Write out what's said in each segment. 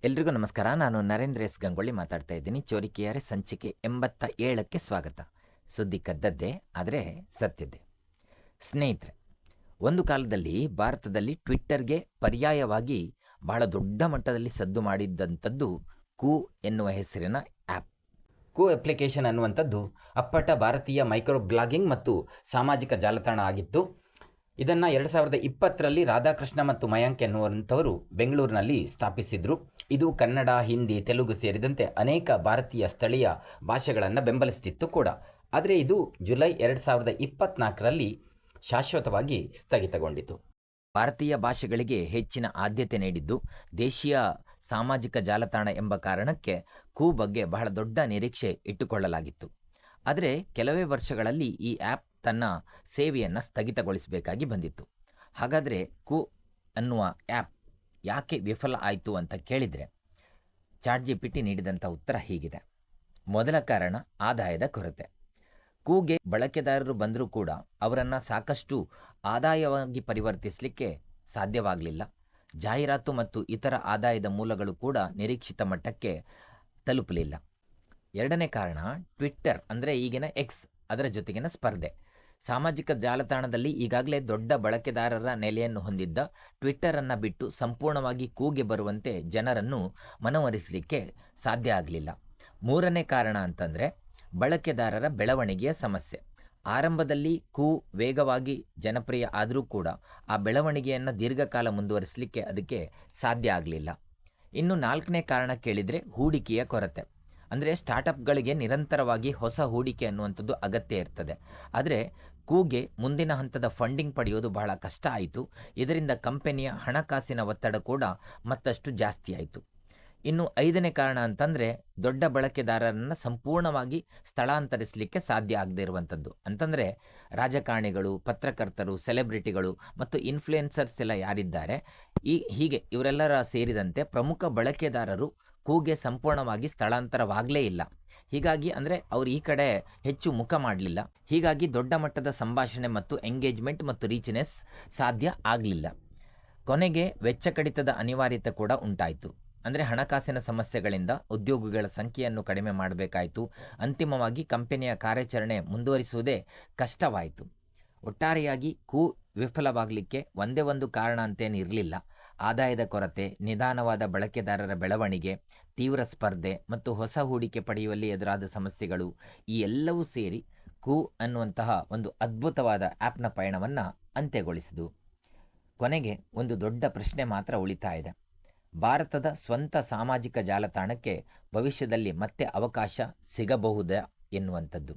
ಎಲ್ರಿಗೂ ನಮಸ್ಕಾರ. ನಾನು ನರೇಂದ್ರ ಎಸ್ ಗಂಗೊಳ್ಳಿ ಮಾತಾಡ್ತಾ ಇದ್ದೀನಿ. ಚೋರಿಕೆಯಾರೆ ಸಂಚಿಕೆ 87ಕ್ಕೆ ಸ್ವಾಗತ. ಸುದ್ದಿ ಕದ್ದದ್ದೇ, ಆದರೆ ಸತ್ಯದ್ದೇ. ಸ್ನೇಹಿತರೆ, ಒಂದು ಕಾಲದಲ್ಲಿ ಭಾರತದಲ್ಲಿ ಟ್ವಿಟ್ಟರ್ಗೆ ಪರ್ಯಾಯವಾಗಿ ಬಹಳ ದೊಡ್ಡ ಮಟ್ಟದಲ್ಲಿ ಸದ್ದು ಮಾಡಿದ್ದಂಥದ್ದು ಕೂ ಎನ್ನುವ ಹೆಸರಿನ ಆ್ಯಪ್. ಕೂ ಅಪ್ಲಿಕೇಶನ್ ಅನ್ನುವಂಥದ್ದು ಅಪ್ಪಟ ಭಾರತೀಯ ಮೈಕ್ರೋ ಬ್ಲಾಗಿಂಗ್ ಮತ್ತು ಸಾಮಾಜಿಕ ಜಾಲತಾಣ ಆಗಿತ್ತು. ಇದನ್ನು 2020ರಲ್ಲಿ ರಾಧಾಕೃಷ್ಣ ಮತ್ತು ಮಯಾಂಕ್ ಎನ್ನುವಂಥವರು ಬೆಂಗಳೂರಿನಲ್ಲಿ ಸ್ಥಾಪಿಸಿದರು. ಇದು ಕನ್ನಡ, ಹಿಂದಿ, ತೆಲುಗು ಸೇರಿದಂತೆ ಅನೇಕ ಭಾರತೀಯ ಸ್ಥಳೀಯ ಭಾಷೆಗಳನ್ನು ಬೆಂಬಲಿಸ್ತಿತ್ತು ಕೂಡ. ಆದರೆ ಇದು ಜುಲೈ 2024ರಲ್ಲಿ ಶಾಶ್ವತವಾಗಿ ಸ್ಥಗಿತಗೊಂಡಿತು. ಭಾರತೀಯ ಭಾಷೆಗಳಿಗೆ ಹೆಚ್ಚಿನ ಆದ್ಯತೆ ನೀಡಿದ್ದು ದೇಶೀಯ ಸಾಮಾಜಿಕ ಜಾಲತಾಣ ಎಂಬ ಕಾರಣಕ್ಕೆ ಕೂ ಬಗ್ಗೆ ಬಹಳ ದೊಡ್ಡ ನಿರೀಕ್ಷೆ ಇಟ್ಟುಕೊಳ್ಳಲಾಗಿತ್ತು. ಆದರೆ ಕೆಲವೇ ವರ್ಷಗಳಲ್ಲಿ ಈ ಆ್ಯಪ್ ತನ್ನ ಸೇವೆಯನ್ನು ಸ್ಥಗಿತಗೊಳಿಸಬೇಕಾಗಿ ಬಂದಿತ್ತು. ಹಾಗಾದರೆ ಕೂ ಅನ್ನುವ ಆ್ಯಪ್ ಯಾಕೆ ವಿಫಲ ಆಯಿತು ಅಂತ ಕೇಳಿದರೆ, ChatGPT ನೀಡಿದಂಥ ಉತ್ತರ ಹೀಗಿದೆ. ಮೊದಲ ಕಾರಣ ಆದಾಯದ ಕೊರತೆ. ಕೂಗೆ ಬಳಕೆದಾರರು ಬಂದರೂ ಕೂಡ ಅವರನ್ನು ಸಾಕಷ್ಟು ಆದಾಯವಾಗಿ ಪರಿವರ್ತಿಸಲಿಕ್ಕೆ ಸಾಧ್ಯವಾಗಲಿಲ್ಲ. ಜಾಹೀರಾತು ಮತ್ತು ಇತರ ಆದಾಯದ ಮೂಲಗಳು ಕೂಡ ನಿರೀಕ್ಷಿತ ಮಟ್ಟಕ್ಕೆ ತಲುಪಲಿಲ್ಲ. ಎರಡನೇ ಕಾರಣ ಟ್ವಿಟ್ಟರ್ ಅಂದರೆ ಈಗಿನ ಎಕ್ಸ್, ಅದರ ಜೊತೆಗಿನ ಸ್ಪರ್ಧೆ. ಸಾಮಾಜಿಕ ಜಾಲತಾಣದಲ್ಲಿ ಈಗಾಗಲೇ ದೊಡ್ಡ ಬಳಕೆದಾರರ ನೆಲೆಯನ್ನು ಹೊಂದಿದ್ದ ಟ್ವಿಟ್ಟರನ್ನು ಬಿಟ್ಟು ಸಂಪೂರ್ಣವಾಗಿ ಕೂಗೆ ಬರುವಂತೆ ಜನರನ್ನು ಮನವೊಲಿಸಲಿಕ್ಕೆ ಸಾಧ್ಯ ಆಗಲಿಲ್ಲ. ಮೂರನೇ ಕಾರಣ ಅಂತಂದರೆ ಬಳಕೆದಾರರ ಬೆಳವಣಿಗೆಯ ಸಮಸ್ಯೆ. ಆರಂಭದಲ್ಲಿ ಕೂ ವೇಗವಾಗಿ ಜನಪ್ರಿಯ ಆದರೂ ಕೂಡ ಆ ಬೆಳವಣಿಗೆಯನ್ನು ದೀರ್ಘಕಾಲ ಮುಂದುವರಿಸಲಿಕ್ಕೆ ಅದಕ್ಕೆ ಸಾಧ್ಯ ಆಗಲಿಲ್ಲ. ಇನ್ನು ನಾಲ್ಕನೇ ಕಾರಣ ಕೇಳಿದರೆ ಹೂಡಿಕೆಯ ಕೊರತೆ. ಅಂದರೆ ಸ್ಟಾರ್ಟಪ್ಗಳಿಗೆ ನಿರಂತರವಾಗಿ ಹೊಸ ಹೂಡಿಕೆ ಅನ್ನುವಂಥದ್ದು ಅಗತ್ಯ ಇರ್ತದೆ. ಆದರೆ ಕೂಗೆ ಮುಂದಿನ ಹಂತದ ಫಂಡಿಂಗ್ ಪಡೆಯೋದು ಬಹಳ ಕಷ್ಟ ಆಯಿತು. ಇದರಿಂದ ಕಂಪನಿಯ ಹಣಕಾಸಿನ ಒತ್ತಡ ಕೂಡ ಮತ್ತಷ್ಟು ಜಾಸ್ತಿ ಆಯಿತು. ಇನ್ನು ಐದನೇ ಕಾರಣ ಅಂತಂದರೆ ದೊಡ್ಡ ಬಳಕೆದಾರರನ್ನು ಸಂಪೂರ್ಣವಾಗಿ ಸ್ಥಳಾಂತರಿಸಲಿಕ್ಕೆ ಸಾಧ್ಯ ಆಗದೇ ಇರುವಂಥದ್ದು. ಅಂತಂದರೆ ರಾಜಕಾರಣಿಗಳು, ಪತ್ರಕರ್ತರು, ಸೆಲೆಬ್ರಿಟಿಗಳು ಮತ್ತು ಇನ್ಫ್ಲುಯೆನ್ಸರ್ಸ್ ಎಲ್ಲ ಯಾರಿದ್ದಾರೆ, ಹೀಗೆ ಇವರೆಲ್ಲರ ಸೇರಿದಂತೆ ಪ್ರಮುಖ ಬಳಕೆದಾರರು ಕೂಗೆ ಸಂಪೂರ್ಣವಾಗಿ ಸ್ಥಳಾಂತರವಾಗಲೇ ಇಲ್ಲ. ಹೀಗಾಗಿ ಅಂದರೆ ಅವರು ಈ ಕಡೆ ಹೆಚ್ಚು ಮುಖ ಮಾಡಲಿಲ್ಲ. ಹೀಗಾಗಿ ದೊಡ್ಡ ಮಟ್ಟದ ಸಂಭಾಷಣೆ ಮತ್ತು ಎಂಗೇಜ್ಮೆಂಟ್ ಮತ್ತು ರೀಚ್ನೆಸ್ ಸಾಧ್ಯ ಆಗಲಿಲ್ಲ. ಕೊನೆಗೆ ವೆಚ್ಚ ಕಡಿತದ ಅನಿವಾರ್ಯತೆ ಕೂಡ ಉಂಟಾಯಿತು. ಅಂದರೆ ಹಣಕಾಸಿನ ಸಮಸ್ಯೆಗಳಿಂದ ಉದ್ಯೋಗಿಗಳ ಸಂಖ್ಯೆಯನ್ನು ಕಡಿಮೆ ಮಾಡಬೇಕಾಯಿತು. ಅಂತಿಮವಾಗಿ ಕಂಪನಿಯ ಕಾರ್ಯಾಚರಣೆ ಮುಂದುವರಿಸುವುದೇ ಕಷ್ಟವಾಯಿತು. ಒಟ್ಟಾರೆಯಾಗಿ ಕೂ ವಿಫಲವಾಗಲಿಕ್ಕೆ ಒಂದೇ ಒಂದು ಕಾರಣ ಅಂತೇನಿರಲಿಲ್ಲ. ಆದಾಯದ ಕೊರತೆ, ನಿಧಾನವಾದ ಬಳಕೆದಾರರ ಬೆಳವಣಿಗೆ, ತೀವ್ರ ಸ್ಪರ್ಧೆ ಮತ್ತು ಹೊಸ ಹೂಡಿಕೆ ಪಡೆಯುವಲ್ಲಿ ಎದುರಾದ ಸಮಸ್ಯೆಗಳು, ಈ ಎಲ್ಲವೂ ಸೇರಿ ಕೂ ಅನ್ನುವಂತಹ ಒಂದು ಅದ್ಭುತವಾದ ಆ್ಯಪ್ನ ಪಯಣವನ್ನು ಅಂತ್ಯಗೊಳಿಸಿತು. ಕೊನೆಗೆ ಒಂದು ದೊಡ್ಡ ಪ್ರಶ್ನೆ ಮಾತ್ರ ಉಳಿತಾ ಇದೆ. ಭಾರತದ ಸ್ವಂತ ಸಾಮಾಜಿಕ ಜಾಲತಾಣಕ್ಕೆ ಭವಿಷ್ಯದಲ್ಲಿ ಮತ್ತೆ ಅವಕಾಶ ಸಿಗಬಹುದಾ ಎನ್ನುವಂಥದ್ದು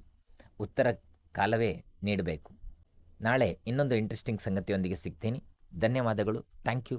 ಉತ್ತರ ಕಾಲವೇ ನೀಡಬೇಕು. ನಾಳೆ ಇನ್ನೊಂದು ಇಂಟ್ರೆಸ್ಟಿಂಗ್ ಸಂಗತಿಯೊಂದಿಗೆ ಸಿಗ್ತೀನಿ. ಧನ್ಯವಾದಗಳು. Thank you.